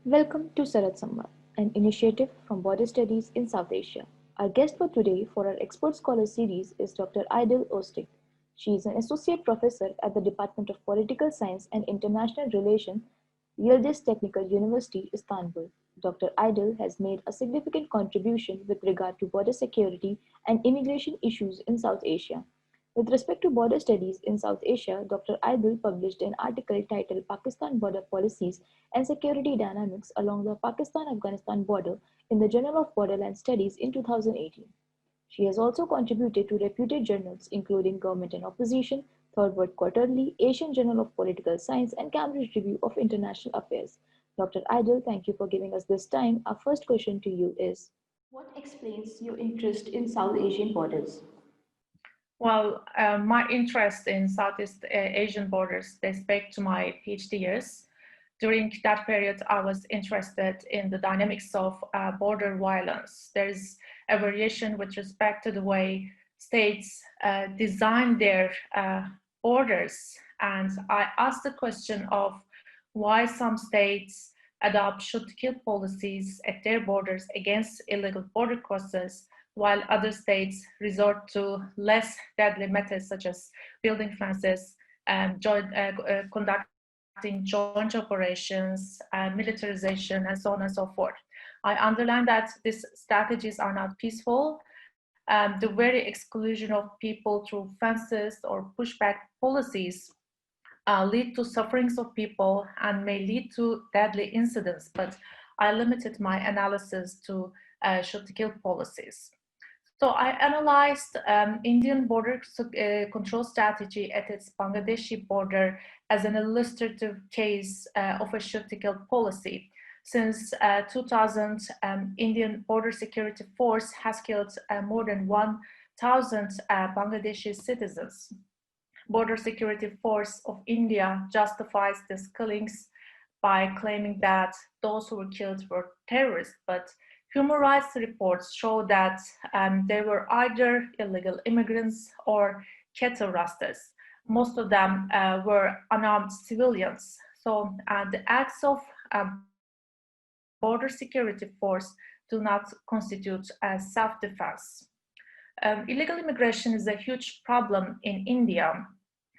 Welcome to Sarat Samvad, an initiative from Border Studies in South Asia. Our guest for today for our Expert Scholar series is Dr. Idil Öztiğ. She is an associate professor at the Department of Political Science and International Relations, Yildiz Technical University, Istanbul. Dr. Idil has made a significant contribution with regard to border security and immigration issues in South Asia. With respect to border studies in South Asia, Dr. Idil published an article titled Pakistan Border Policies and Security Dynamics Along the Pakistan-Afghanistan Border in the Journal of Borderland Studies in 2018. She has also contributed to reputed journals including Government and Opposition, Third World Quarterly, Asian Journal of Political Science, and Cambridge Review of International Affairs. Dr. Idil, thank you for giving us this time. Our first question to you is, what explains your interest in South Asian borders? Well, my interest in Southeast Asian borders dates back to my PhD years. During that period, I was interested in the dynamics of border violence. There's a variation with respect to the way states design their borders. And I asked the question of why some states adopt shoot-to-kill policies at their borders against illegal border crossers, while other states resort to less deadly methods such as building fences, conducting joint operations, militarization, and so on and so forth. I underline that these strategies are not peaceful. The very exclusion of people through fences or pushback policies lead to sufferings of people and may lead to deadly incidents, but I limited my analysis to shoot-to-kill policies. So I analyzed Indian border control strategy at its Bangladeshi border as an illustrative case of a shoot-to-kill policy. Since 2000, Indian Border Security Force has killed more than 1,000 Bangladeshi citizens. Border Security Force of India justifies these killings by claiming that those who were killed were terrorists, but human rights reports show that they were either illegal immigrants or cattle rustlers. Most of them were unarmed civilians. So the acts of border security force do not constitute self-defense. Illegal immigration is a huge problem in India.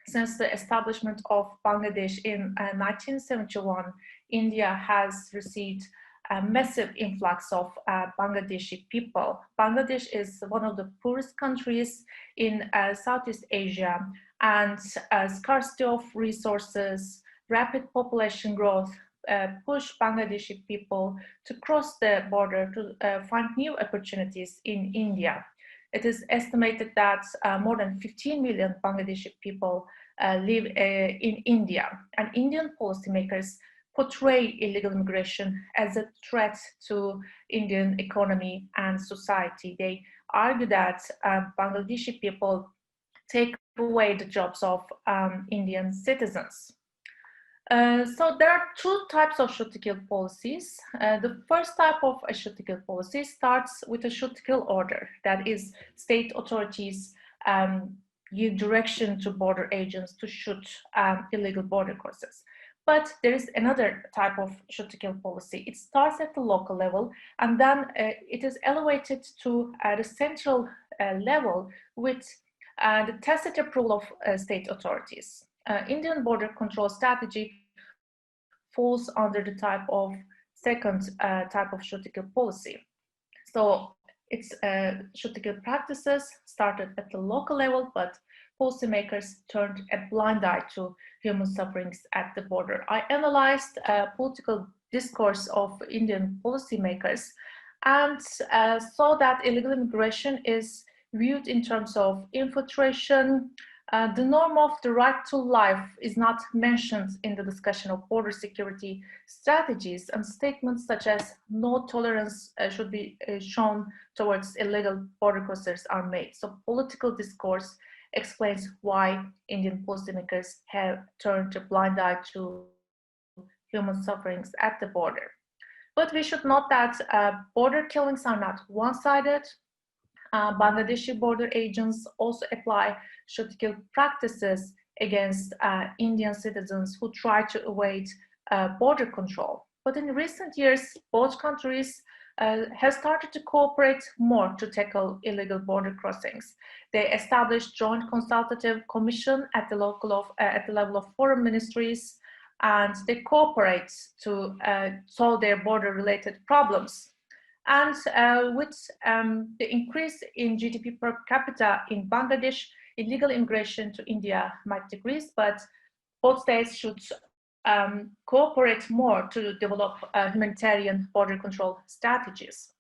Since the establishment of Bangladesh in 1971, India has received a massive influx of Bangladeshi people. Bangladesh is one of the poorest countries in Southeast Asia, and scarcity of resources, rapid population growth push Bangladeshi people to cross the border to find new opportunities in India. It is estimated that more than 15 million Bangladeshi people live in India, and Indian policymakers portray illegal immigration as a threat to Indian economy and society. They argue that Bangladeshi people take away the jobs of Indian citizens. So there are two types of shoot-to-kill policies. The first type of a shoot-to-kill policy starts with a shoot-to-kill order. That is, state authorities give direction to border agents to shoot illegal border crossers. But there is another type of shoot-to-kill policy. It starts at the local level, and then it is elevated to the central level with the tacit approval of state authorities. Indian border control strategy falls under the second type of shoot-to-kill policy. So its shoot-to-kill practices started at the local level, but policymakers turned a blind eye to human sufferings at the border. I analyzed political discourse of Indian policymakers and saw that illegal immigration is viewed in terms of infiltration. The norm of the right to life is not mentioned in the discussion of border security strategies, and statements such as no tolerance should be shown towards illegal border crossers are made. So political discourse explains why Indian policymakers have turned a blind eye to human sufferings at the border. But we should note that border killings are not one-sided. Bangladeshi border agents also apply shoot-to-kill practices against Indian citizens who try to evade border control. But in recent years, both countries have started to cooperate more to tackle illegal border crossings. They established joint consultative commission at the level of foreign ministries, and they cooperate to solve their border-related problems. And with the increase in GDP per capita in Bangladesh, illegal immigration to India might decrease, but both states should cooperate more to develop humanitarian border control strategies.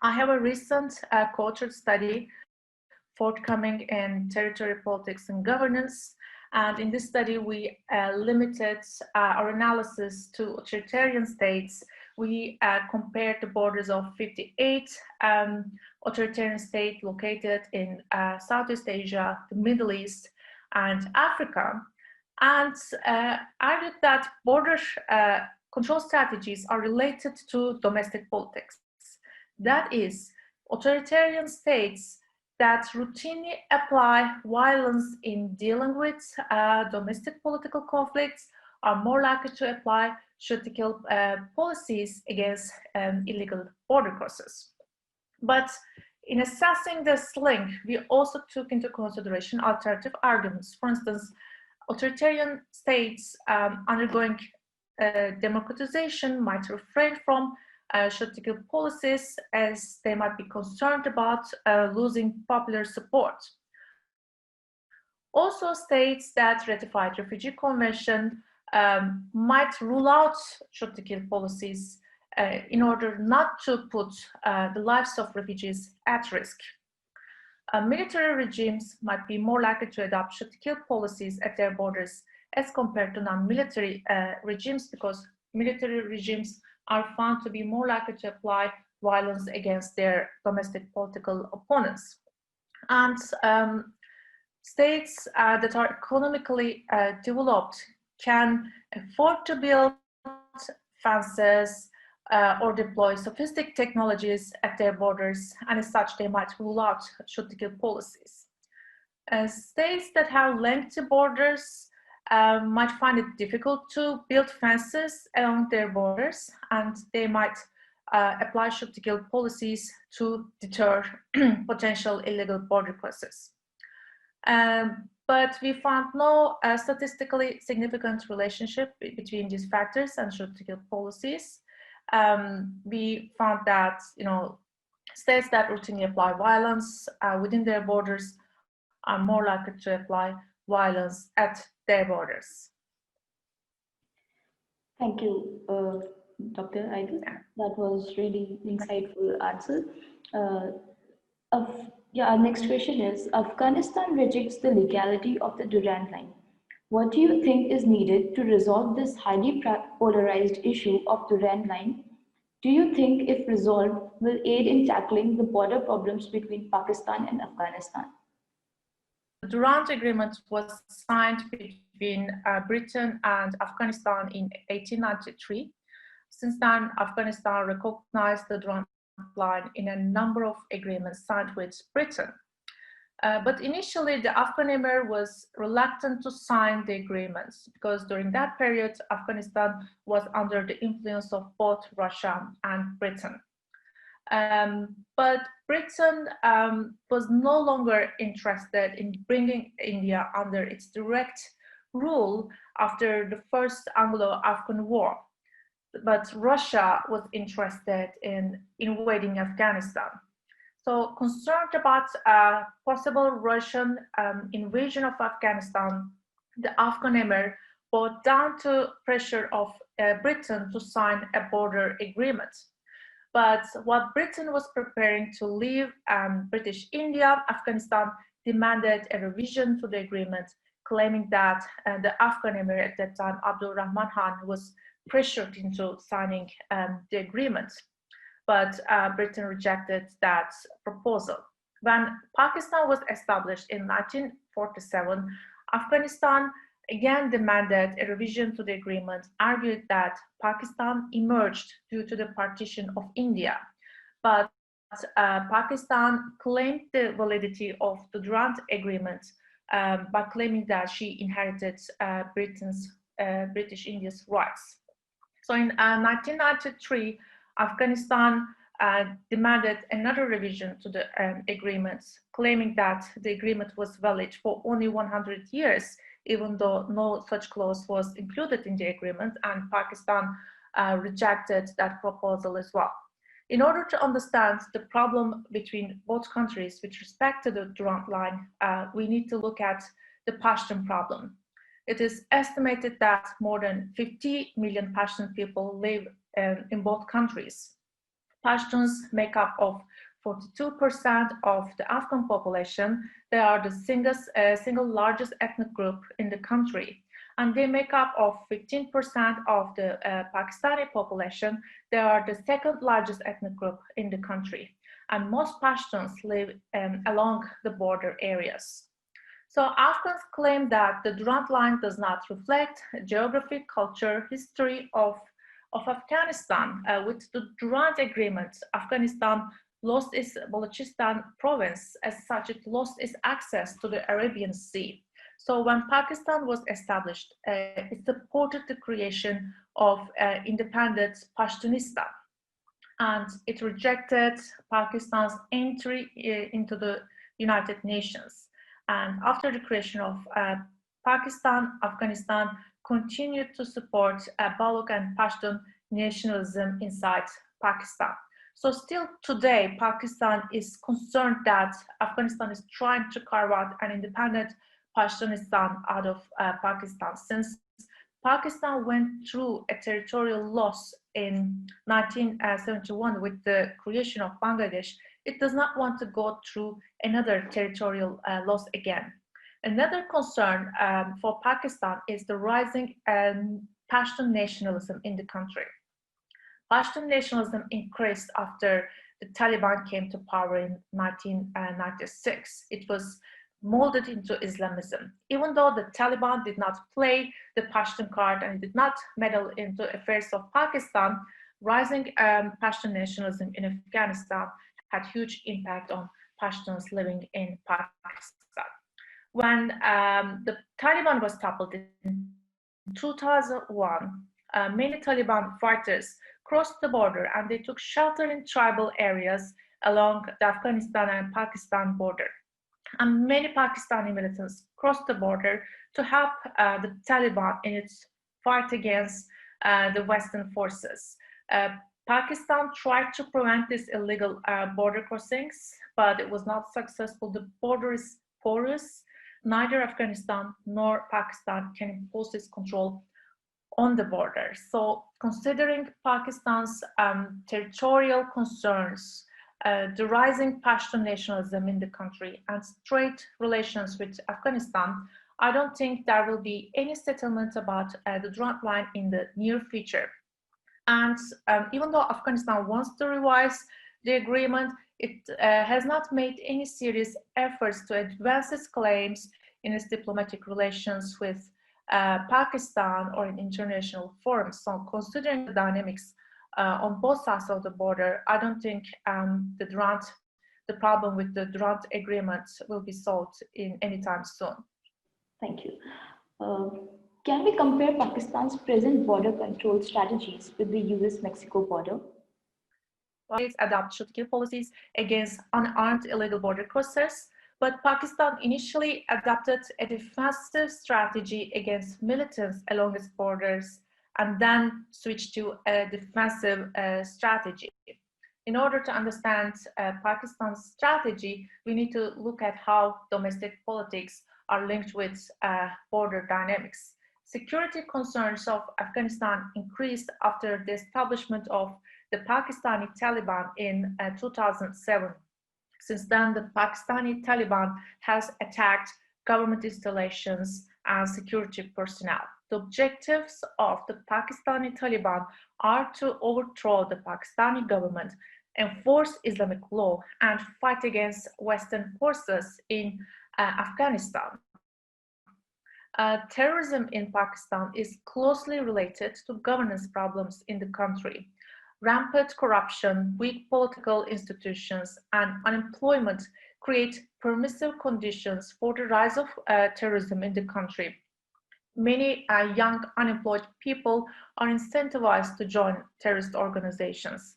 I have a recent co-authored study forthcoming in territory politics and governance. And in this study, we limited our analysis to authoritarian states. We compared the borders of 58 authoritarian states located in Southeast Asia, the Middle East, and Africa, and argued that border control strategies are related to domestic politics. That is, authoritarian states that routinely apply violence in dealing with domestic political conflicts are more likely to apply shoot-to-kill policies against illegal border crosses. But in assessing this link, we also took into consideration alternative arguments. For instance, authoritarian states undergoing democratization might refrain from shoot-to-kill policies as they might be concerned about losing popular support. Also, states that ratified refugee convention might rule out shoot-to-kill policies in order not to put the lives of refugees at risk. Military regimes might be more likely to adopt shoot-to-kill policies at their borders as compared to non-military regimes, because military regimes are found to be more likely to apply violence against their domestic political opponents. And states that are economically developed can afford to build fences or deploy sophisticated technologies at their borders, and as such, they might rule out shoot-to-kill policies. States that have lengthy borders might find it difficult to build fences along their borders, and they might apply shoot-to-kill policies to deter potential illegal border crosses. But we found no statistically significant relationship between these factors and shoot-to-kill policies. We found that states that routinely apply violence within their borders are more likely to apply violence at their borders. Thank you, Dr. Idil. That was really insightful answer. Our next question is, Afghanistan rejects the legality of the Durand Line. What do you think is needed to resolve this highly polarized issue of Durand Line? Do you think, if resolved, will aid in tackling the border problems between Pakistan and Afghanistan? The Durand Agreement was signed between Britain and Afghanistan in 1893. Since then, Afghanistan recognized the Durand Line in a number of agreements signed with Britain. But initially, the Afghan Emir was reluctant to sign the agreements because during that period, Afghanistan was under the influence of both Russia and Britain. But Britain was no longer interested in bringing India under its direct rule after the First Anglo-Afghan War. But Russia was interested in invading Afghanistan. So concerned about possible Russian invasion of Afghanistan, the Afghan Emir brought down to pressure of Britain to sign a border agreement. But while Britain was preparing to leave British India, Afghanistan demanded a revision to the agreement, claiming that the Afghan Emir at that time, Abdul Rahman Khan, was pressured into signing the agreement. But Britain rejected that proposal. When Pakistan was established in 1947, Afghanistan again demanded a revision to the agreement, argued that Pakistan emerged due to the partition of India. But Pakistan claimed the validity of the Durand Agreement by claiming that she inherited British India's rights. So in 1993, Afghanistan demanded another revision to the agreement, claiming that the agreement was valid for only 100 years, even though no such clause was included in the agreement, and Pakistan rejected that proposal as well. In order to understand the problem between both countries with respect to the Durand line, we need to look at the Pashtun problem. It is estimated that more than 50 million Pashtun people live in both countries. Pashtuns make up of 42% of the Afghan population. They are the single largest ethnic group in the country, and they make up of 15% of the Pakistani population. They are the second largest ethnic group in the country, and most Pashtuns live along the border areas. So Afghans claim that the Durand line does not reflect geography, culture, history of Afghanistan. With the Durand Agreement, Afghanistan lost its Balochistan province. As such, it lost its access to the Arabian Sea. So when Pakistan was established, it supported the creation of independent Pashtunistan, and it rejected Pakistan's entry into the United Nations. And after the creation of Pakistan, Afghanistan continued to support Baloch and Pashtun nationalism inside Pakistan. So still today, Pakistan is concerned that Afghanistan is trying to carve out an independent Pashtunistan out of Pakistan. Since Pakistan went through a territorial loss in 1971 with the creation of Bangladesh, it does not want to go through another territorial loss again. Another concern for Pakistan is the rising Pashtun nationalism in the country. Pashtun nationalism increased after the Taliban came to power in 1996. It was molded into Islamism. Even though the Taliban did not play the Pashtun card and did not meddle into affairs of Pakistan, rising Pashtun nationalism in Afghanistan had huge impact on Pashtuns living in Pakistan. When the Taliban was toppled in 2001, many Taliban fighters crossed the border and they took shelter in tribal areas along the Afghanistan and Pakistan border. And many Pakistani militants crossed the border to help the Taliban in its fight against the Western forces. Pakistan tried to prevent these illegal border crossings, but it was not successful. The border is porous. Neither Afghanistan nor Pakistan can impose this control on the border. So considering Pakistan's territorial concerns, the rising Pashtun nationalism in the country, and strained relations with Afghanistan, I don't think there will be any settlement about the Durand line in the near future. And even though Afghanistan wants to revise the agreement, it has not made any serious efforts to advance its claims in its diplomatic relations with Pakistan or in international forums. So considering the dynamics on both sides of the border, I don't think the problem with the Durand agreement will be solved in any time soon. Thank you. Can we compare Pakistan's present border control strategies with the US-Mexico border? States adopt shoot-kill policies against unarmed illegal border crossers, but Pakistan initially adopted a defensive strategy against militants along its borders and then switched to a defensive strategy. In order to understand Pakistan's strategy, we need to look at how domestic politics are linked with border dynamics. Security concerns of Afghanistan increased after the establishment of the Pakistani Taliban in 2007. Since then, the Pakistani Taliban has attacked government installations and security personnel. The objectives of the Pakistani Taliban are to overthrow the Pakistani government, enforce Islamic law, and fight against Western forces in Afghanistan. Terrorism in Pakistan is closely related to governance problems in the country. Rampant corruption, weak political institutions, and unemployment create permissive conditions for the rise of terrorism in the country. Many young unemployed people are incentivized to join terrorist organizations.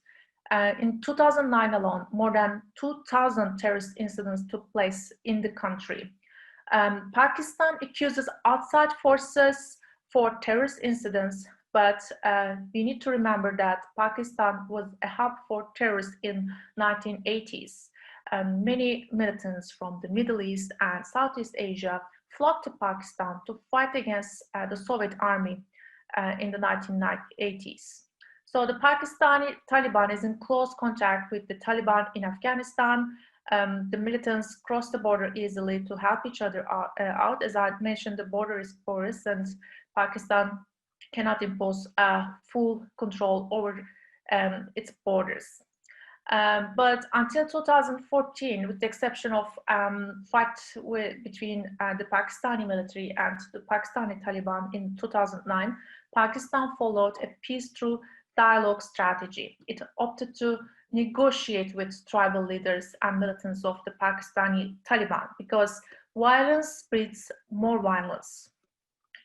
In 2009 alone, more than 2,000 terrorist incidents took place in the country. Pakistan accuses outside forces for terrorist incidents, but we need to remember that Pakistan was a hub for terrorists in 1980s. Many militants from the Middle East and Southeast Asia flocked to Pakistan to fight against the Soviet army in the 1980s. So the Pakistani Taliban is in close contact with the Taliban in Afghanistan. The militants cross the border easily to help each other out. As I mentioned, the border is porous and Pakistan cannot impose full control over its borders. But until 2014, with the exception of fight between the Pakistani military and the Pakistani Taliban in 2009, Pakistan followed a peace through dialogue strategy. It opted to negotiate with tribal leaders and militants of the Pakistani Taliban because violence breeds more violence.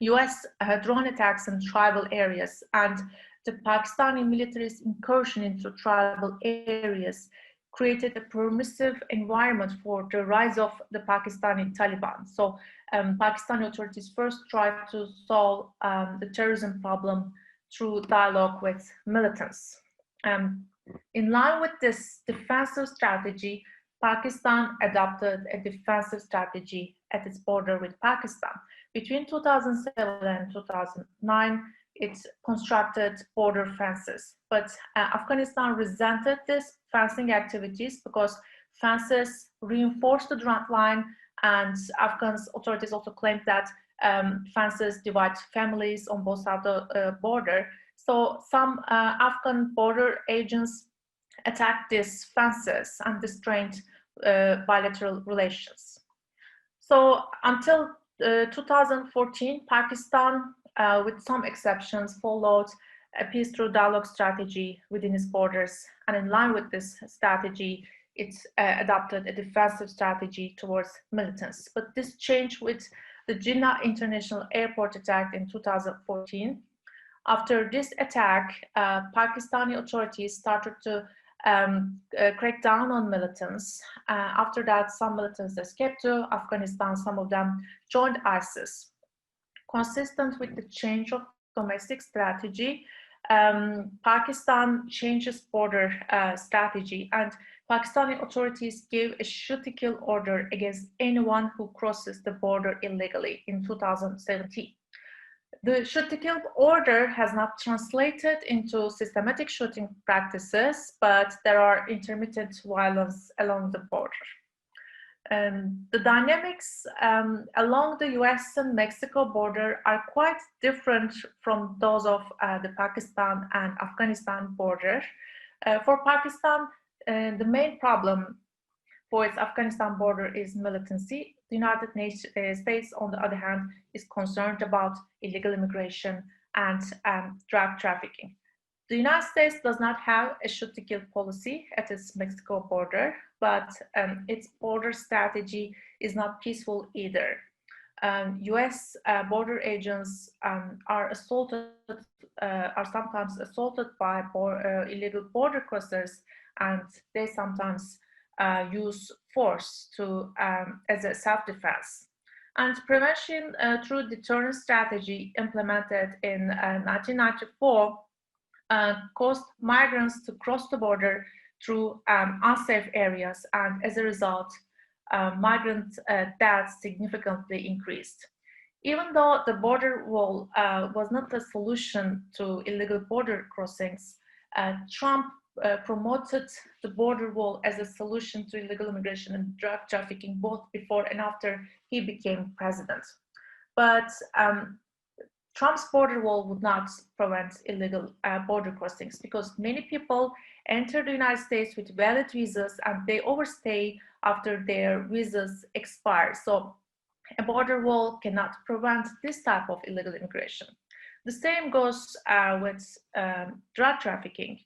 US drone attacks in tribal areas and the Pakistani military's incursion into tribal areas created a permissive environment for the rise of the Pakistani Taliban. So Pakistani authorities first tried to solve the terrorism problem through dialogue with militants. In line with this defensive strategy, Pakistan adopted a defensive strategy at its border with Pakistan. Between 2007 and 2009, it constructed border fences, but Afghanistan resented these fencing activities because fences reinforced the Durand line, and Afghan authorities also claimed that fences divide families on both sides of the border. So some Afghan border agents attacked these fences and strained bilateral relations. So until 2014, Pakistan, with some exceptions, followed a peace through dialogue strategy within its borders. And in line with this strategy, it adopted a defensive strategy towards militants. But this changed with the Jinnah International Airport attack in 2014. After this attack, Pakistani authorities started to crack down on militants. After that, some militants escaped to Afghanistan. Some of them joined ISIS. Consistent with the change of domestic strategy, Pakistan changed its border strategy, and Pakistani authorities gave a shoot-to-kill order against anyone who crosses the border illegally in 2017. The shoot-to-kill order has not translated into systematic shooting practices, but there are intermittent violence along the border. The dynamics along the US and Mexico border are quite different from those of the Pakistan and Afghanistan border. For Pakistan, the main problem for its Afghanistan border is militancy. The United States, on the other hand, is concerned about illegal immigration and drug trafficking. The United States does not have a shoot-to-kill policy at its Mexico border, but its border strategy is not peaceful either. US border agents are sometimes assaulted by illegal border crossers, and they sometimes use force as a self-defense. And prevention through deterrence strategy implemented in 1994 caused migrants to cross the border through unsafe areas, and as a result, migrant deaths significantly increased. Even though the border wall was not a solution to illegal border crossings, Trump promoted the border wall as a solution to illegal immigration and drug trafficking both before and after he became president. But Trump's border wall would not prevent illegal border crossings because many people enter the United States with valid visas and they overstay after their visas expire. So a border wall cannot prevent this type of illegal immigration. The same goes with drug trafficking.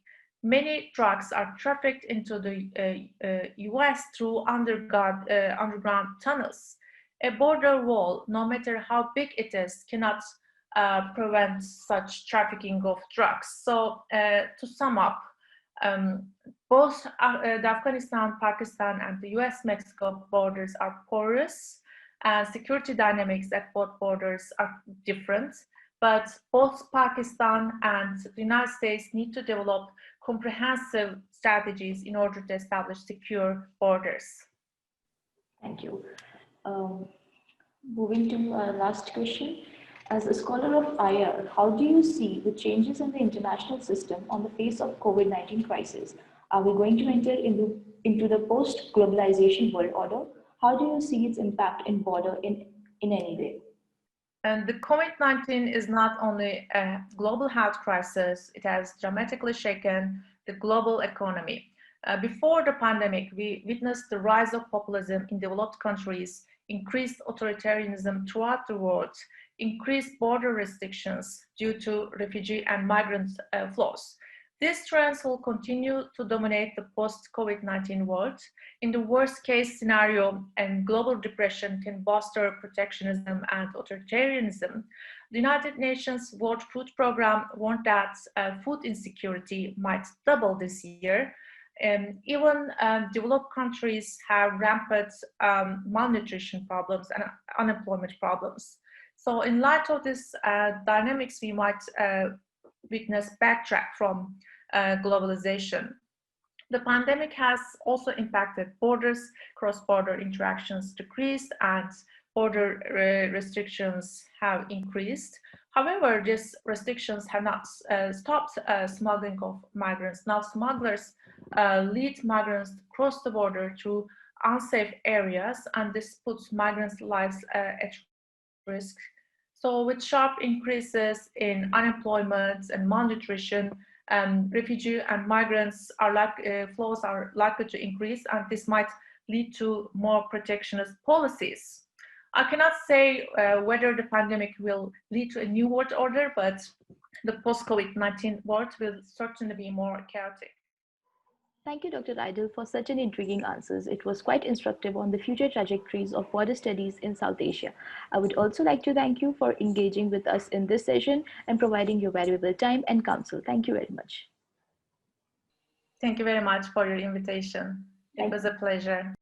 Many drugs are trafficked into the US through underground tunnels. A border wall, no matter how big it is, cannot prevent such trafficking of drugs. So to sum up, both the Afghanistan, Pakistan, and the US-Mexico borders are porous, and security dynamics at both borders are different. But both Pakistan and the United States need to develop comprehensive strategies in order to establish secure borders. Thank you. Moving to our last question. As a scholar of IR, how do you see the changes in the international system on the face of COVID-19 crisis? Are we going to enter into the post-globalization world order? How do you see its impact in border in any way? And the COVID-19 is not only a global health crisis, it has dramatically shaken the global economy. Before the pandemic, we witnessed the rise of populism in developed countries, increased authoritarianism throughout the world, increased border restrictions due to refugee and migrant flows. These trends will continue to dominate the post-COVID-19 world. In the worst-case scenario, and global depression can bolster protectionism and authoritarianism, the United Nations World Food Programme warned that food insecurity might double this year. Even developed countries have rampant malnutrition problems and unemployment problems. So in light of this dynamics, we might witness backtrack from globalization. The pandemic has also impacted borders, cross-border interactions decreased, and border restrictions have increased. However, these restrictions have not stopped smuggling of migrants. Now smugglers lead migrants to cross the border through unsafe areas, and this puts migrants' lives at risk. So with sharp increases in unemployment and malnutrition, refugee and migrants flows are likely to increase, and this might lead to more protectionist policies. I cannot say whether the pandemic will lead to a new world order, but the post-COVID-19 world will certainly be more chaotic. Thank you, Dr. Idil, for such an intriguing answers. It was quite instructive on the future trajectories of border studies in South Asia. I would also like to thank you for engaging with us in this session and providing your valuable time and counsel. Thank you very much. Thank you very much for your invitation. It was a pleasure.